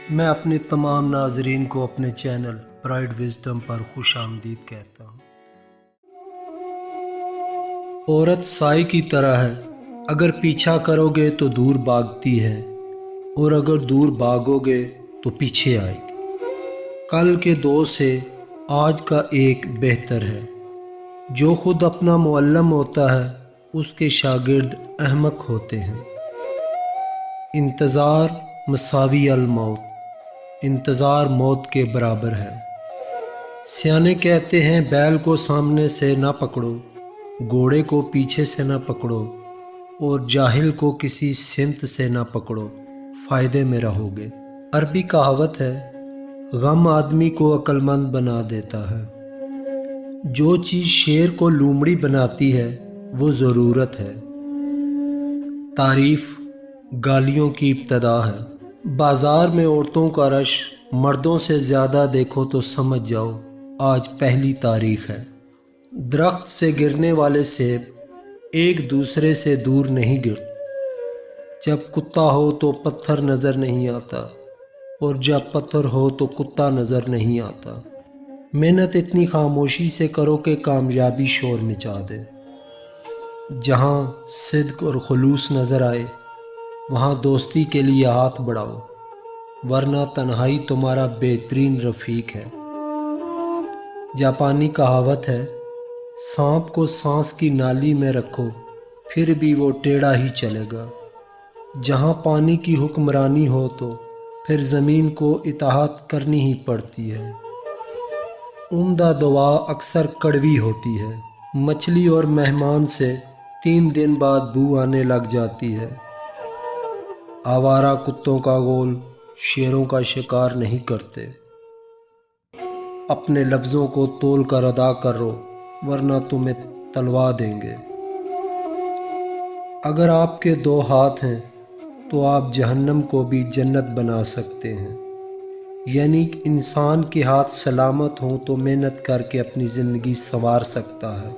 میں اپنے تمام ناظرین کو اپنے چینل پرائڈ وزڈم پر خوش آمدید کہتا ہوں۔ عورت سائے کی طرح ہے، اگر پیچھا کرو گے تو دور بھاگتی ہے، اور اگر دور بھاگو گے تو پیچھے آئے گی۔ کل کے دو سے آج کا ایک بہتر ہے۔ جو خود اپنا معلم ہوتا ہے اس کے شاگرد احمق ہوتے ہیں۔ انتظار مساوی الموت، انتظار موت کے برابر ہے۔ سیانے کہتے ہیں بیل کو سامنے سے نہ پکڑو، گھوڑے کو پیچھے سے نہ پکڑو، اور جاہل کو کسی سمت سے نہ پکڑو، فائدے میں رہو گے۔ عربی کہاوت ہے، غم آدمی کو عقل مند بنا دیتا ہے۔ جو چیز شیر کو لومڑی بناتی ہے وہ ضرورت ہے۔ تعریف گالیوں کی ابتدا ہے۔ بازار میں عورتوں کا رش مردوں سے زیادہ دیکھو تو سمجھ جاؤ آج پہلی تاریخ ہے۔ درخت سے گرنے والے سیب ایک دوسرے سے دور نہیں گرتے۔ جب کتا ہو تو پتھر نظر نہیں آتا، اور جب پتھر ہو تو کتا نظر نہیں آتا۔ محنت اتنی خاموشی سے کرو کہ کامیابی شور مچا دے۔ جہاں صدق اور خلوص نظر آئے وہاں دوستی کے لیے ہاتھ بڑھاؤ، ورنہ تنہائی تمہارا بہترین رفیق ہے۔ جاپانی کہاوت ہے، سانپ کو سانس کی نالی میں رکھو پھر بھی وہ ٹیڑھا ہی چلے گا۔ جہاں پانی کی حکمرانی ہو تو پھر زمین کو اطاعت کرنی ہی پڑتی ہے۔ عمدہ دعا اکثر کڑوی ہوتی ہے۔ مچھلی اور مہمان سے 3 دن بعد بو آنے لگ جاتی ہے۔ آوارہ کتوں کا گول شیروں کا شکار نہیں کرتے۔ اپنے لفظوں کو تول کر ادا کرو ورنہ تمہیں تلوا دیں گے۔ اگر آپ کے 2 ہاتھ ہیں تو آپ جہنم کو بھی جنت بنا سکتے ہیں۔ یعنی انسان کے ہاتھ سلامت ہوں تو محنت کر کے اپنی زندگی سنوار سکتا ہے۔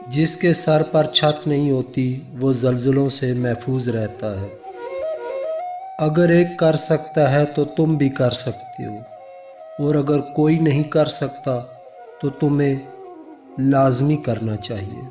جس کے سر پر چھت نہیں ہوتی وہ زلزلوں سے محفوظ رہتا ہے۔ اگر ایک کر سکتا ہے تو تم بھی کر سکتے ہو، اور اگر کوئی نہیں کر سکتا تو تمہیں لازمی کرنا چاہیے۔